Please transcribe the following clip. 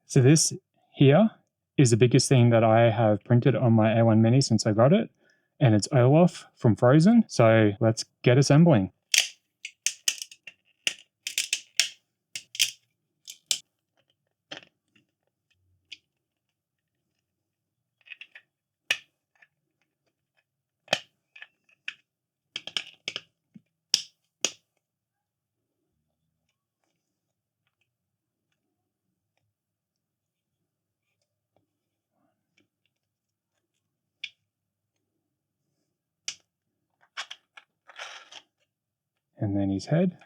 So this here is the biggest thing that I have printed on my A1 Mini since I got it, and it's Olaf from Frozen. So let's get assembling. And then his head.